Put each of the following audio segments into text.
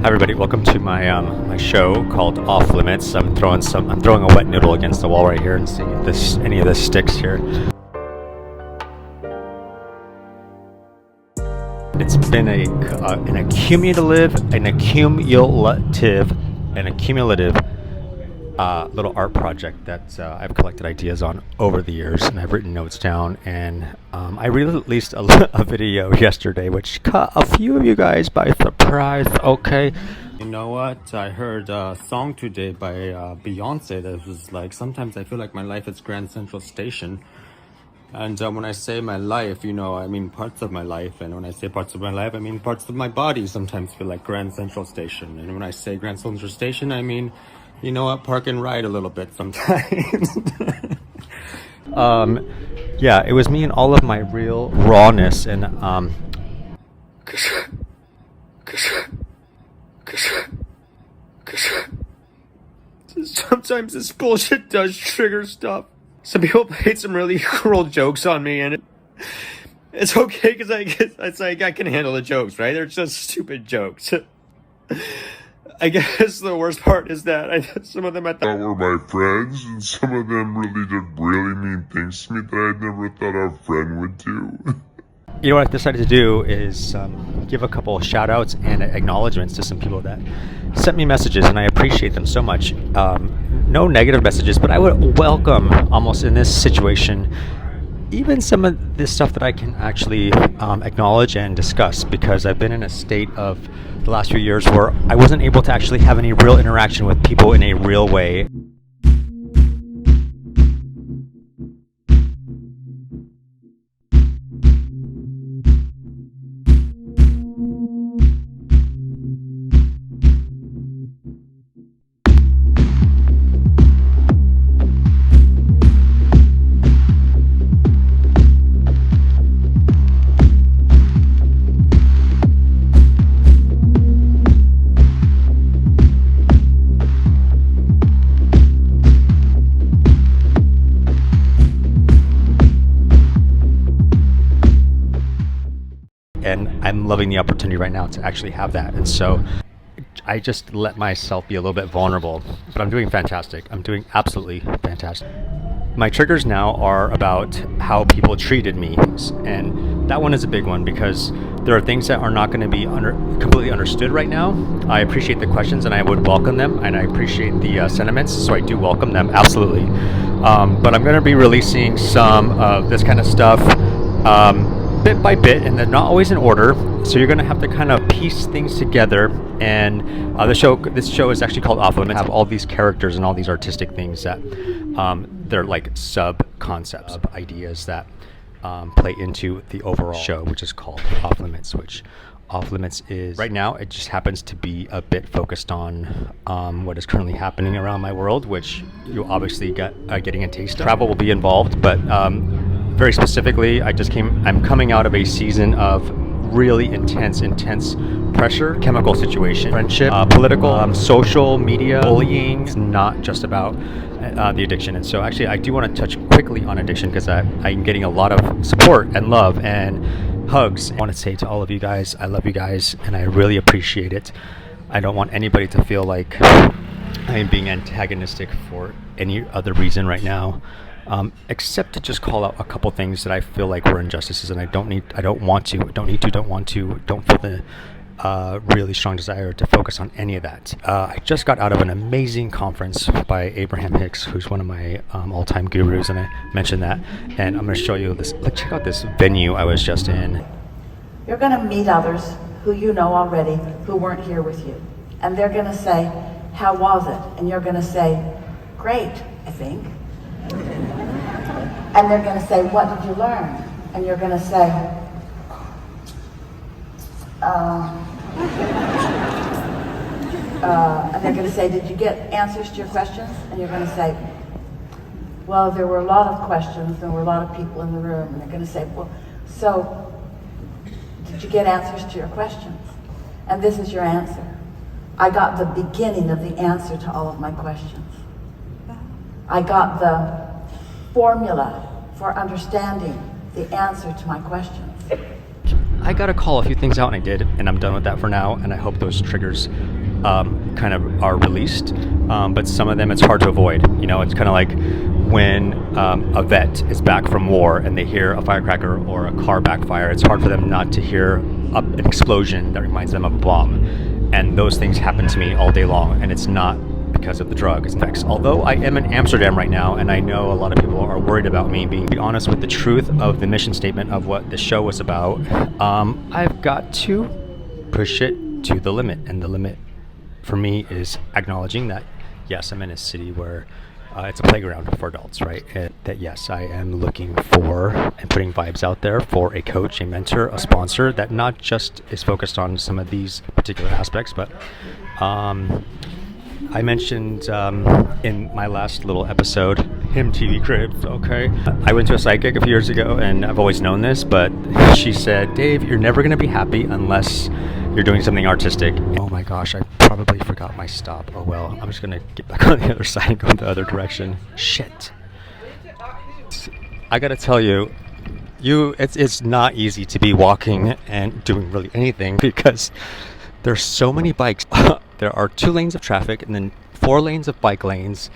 Hi everybody, welcome to my show called Off Limits. I'm throwing a wet noodle against the wall right here and seeing if any of this sticks here. It's been an accumulative little art project that I've collected ideas on over the years, and I've written notes down, and I released a video yesterday which caught a few of you guys by surprise. Okay, you know what, I heard a song today by Beyonce that was like, sometimes I feel like my life is Grand Central Station. And when I say my life, I mean parts of my life. And when I say parts of my life, I mean parts of my body sometimes feel like Grand Central Station. And when I say Grand Central Station, I mean, you know what, park and ride a little bit sometimes. Yeah, it was me in all of my real rawness. And sometimes this bullshit does trigger stuff. Some people played some really cruel jokes on me, and it's okay because I can handle the jokes, right? They're just stupid jokes. I guess the worst part is that some of them I thought were my friends, and some of them really did really mean things to me that I never thought a friend would do. You know what I decided to do is give a couple of shout outs and acknowledgements to some people that sent me messages, and I appreciate them so much. No negative messages, but I would welcome, almost in this situation, even some of this stuff that I can actually acknowledge and discuss, because I've been in a state of the last few years where I wasn't able to actually have any real interaction with people in a real way. And I'm loving the opportunity right now to actually have that. And so I just let myself be a little bit vulnerable, but I'm doing fantastic. I'm doing absolutely fantastic. My triggers now are about how people treated me. And that one is a big one because there are things that are not going to be completely understood right now. I appreciate the questions and I would welcome them, and I appreciate the sentiments, so I do welcome them, absolutely. But I'm going to be releasing some of this kind of stuff bit by bit, and they're not always in order, so you're going to have to kind of piece things together. And this show is actually called Off Limits. Have all these characters and all these artistic things that they're like sub concepts, ideas that play into the overall show, which is called Off Limits. Which Off Limits is right now, it just happens to be a bit focused on what is currently happening around my world, which you obviously getting a taste of. Travel will be involved, but very specifically, I'm coming out of a season of really intense pressure, chemical situation, friendship, political, social, media, bullying. It's not just about the addiction. And so actually, I do want to touch quickly on addiction because I'm getting a lot of support and love and hugs. I want to say to all of you guys, I love you guys, and I really appreciate it. I don't want anybody to feel like I am being antagonistic for any other reason right now. Except to just call out a couple things that I feel like were injustices, and don't feel the really strong desire to focus on any of that. I just got out of an amazing conference by Abraham Hicks, who's one of my all-time gurus, and I mentioned that, and I'm going to show you this. Check out this venue I was just in. You're going to meet others who you know already, who weren't here with you, and they're going to say, how was it? And you're going to say, great, I think. And they're going to say, what did you learn? And you're going to say, and they're going to say, did you get answers to your questions? And you're going to say, well, there were a lot of questions, there were a lot of people in the room. And they're going to say, well, so did you get answers to your questions? And this is your answer. I got the beginning of the answer to all of my questions. I got the formula for understanding the answer to my questions. I gotta call a few things out, and I did, and I'm done with that for now, and I hope those triggers kind of are released, but some of them it's hard to avoid. You know, it's kind of like when a vet is back from war and they hear a firecracker or a car backfire. It's hard for them not to hear an explosion that reminds them of a bomb. And those things happen to me all day long, and it's not because of the drug effects. Although I am in Amsterdam right now, and I know a lot of people are worried about me being honest with the truth of the mission statement of what the show was about, I've got to push it to the limit. And the limit for me is acknowledging that, yes, I'm in a city where it's a playground for adults, right? And that, yes, I am looking for and putting vibes out there for a coach, a mentor, a sponsor that not just is focused on some of these particular aspects, but I mentioned in my last little episode, Him TV Cribs, okay? I went to a psychic a few years ago, and I've always known this, but she said, Dave, you're never going to be happy unless you're doing something artistic. Oh my gosh, I probably forgot my stop. Oh well, I'm just going to get back on the other side and go in the other direction. Shit. I got to tell you, it's not easy to be walking and doing really anything because there's so many bikes. There are 2 lanes of traffic and then 4 lanes of bike lanes,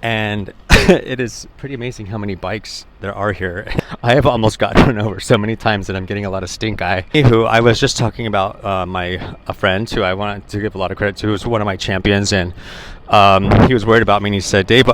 and it is pretty amazing how many bikes there are here. I have almost gotten run over so many times that I'm getting a lot of stink eye. Anywho, I was just talking about a friend who I wanted to give a lot of credit to, who's one of my champions, and he was worried about me, and he said, Dave,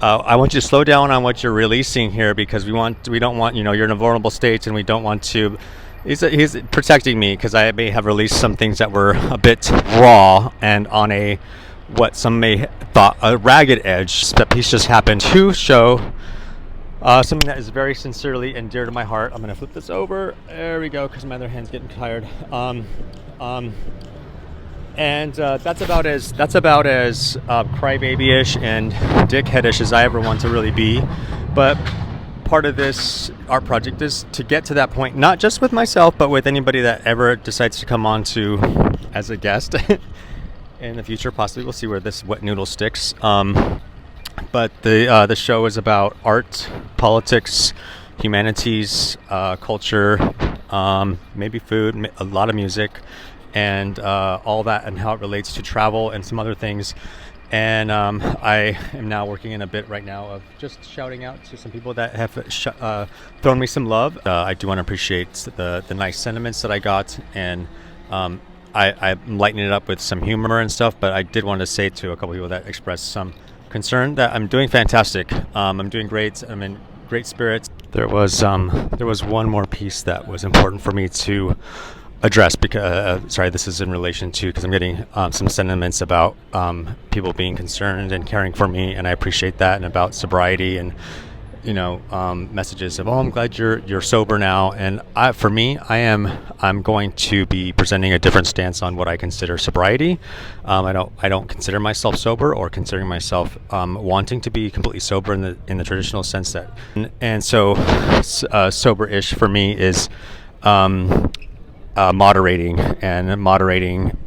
I want you to slow down on what you're releasing here because we don't want, you know, you're in a vulnerable state, and we don't want to. He's protecting me because I may have released some things that were a bit raw and on what some may thought a ragged edge. That piece just happened to show something that is very sincerely and dear to my heart. I'm gonna flip this over. There we go, because my other hand's getting tired. And that's about as crybaby-ish and dickheadish as I ever want to really be. But part of this art project is to get to that point, not just with myself, but with anybody that ever decides to come on to as a guest in the future. Possibly, we'll see where this wet noodle sticks. But the show is about art, politics, humanities, culture, maybe food, a lot of music, and all that, and how it relates to travel and some other things. And I am now working in a bit right now of just shouting out to some people that have thrown me some love. I do want to appreciate the nice sentiments that I got, and I'm lightening it up with some humor and stuff, but I did want to say to a couple people that expressed some concern that I'm doing fantastic. I'm doing great. I'm in great spirits. There was one more piece that was important for me to address because this is in relation to, because I'm getting some sentiments about people being concerned and caring for me, and I appreciate that, and about sobriety, and messages of, I'm glad you're sober now. And I'm going to be presenting a different stance on what I consider sobriety. I don't consider myself sober or considering myself wanting to be completely sober in the traditional sense that, and so sober-ish for me is moderating moderation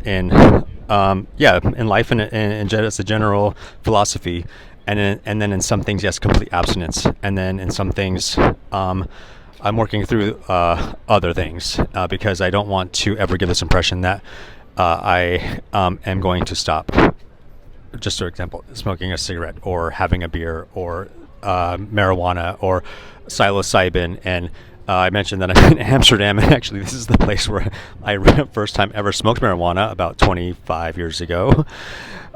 in life and just a general philosophy, and then in some things, yes, complete abstinence, and then in some things I'm working through other things because I don't want to ever give this impression that I am going to stop. Just for example, smoking a cigarette or having a beer or marijuana or psilocybin. And I mentioned that I'm in Amsterdam, and actually this is the place where I first time ever smoked marijuana about 25 years ago.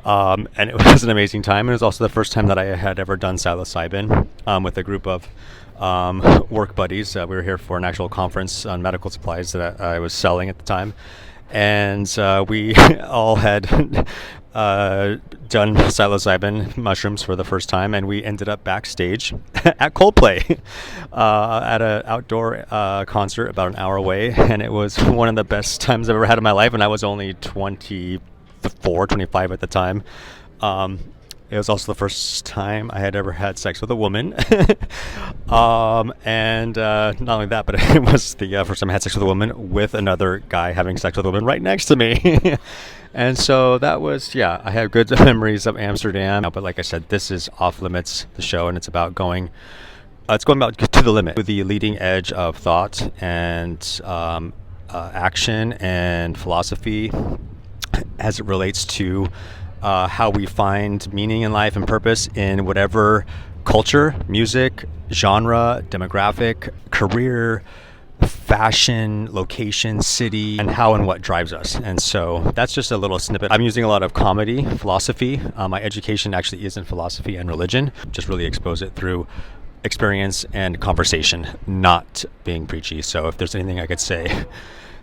And it was an amazing time. It was also the first time that I had ever done psilocybin with a group of work buddies. We were here for an actual conference on medical supplies that I was selling at the time. And we all had done psilocybin mushrooms for the first time, and we ended up backstage at Coldplay at an outdoor concert about an hour away, and it was one of the best times I've ever had in my life, and I was only 25 at the time. It was also the first time I had ever had sex with a woman. And not only that, but it was the first time I had sex with a woman with another guy having sex with a woman right next to me. And so that was, I had good memories of Amsterdam. But like I said, this is Off Limits, the show, and it's about going about to the limit, with the leading edge of thought and action and philosophy as it relates to how we find meaning in life and purpose in whatever culture, music, genre, demographic, career, fashion, location, city, and how and what drives us. And so that's just a little snippet. I'm using a lot of comedy, philosophy. My education actually is in philosophy and religion. Just really expose it through experience and conversation, not being preachy. So if there's anything I could say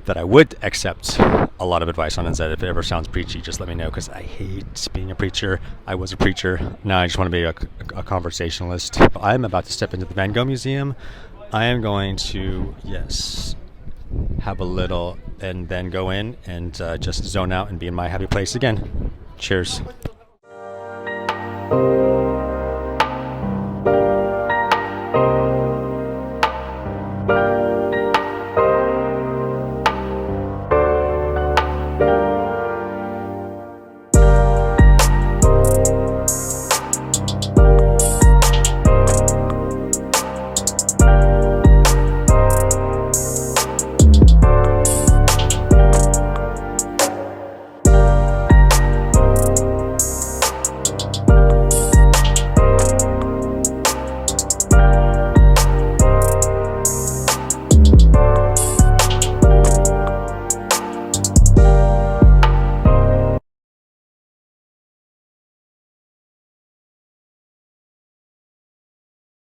that I would accept a lot of advice on, is that if it ever sounds preachy, just let me know, because I hate being a preacher. I was a preacher. Now I just want to be a conversationalist. I'm about to step into the Van Gogh Museum. I am going to, yes, have a little and then go in and just zone out and be in my happy place again. Cheers.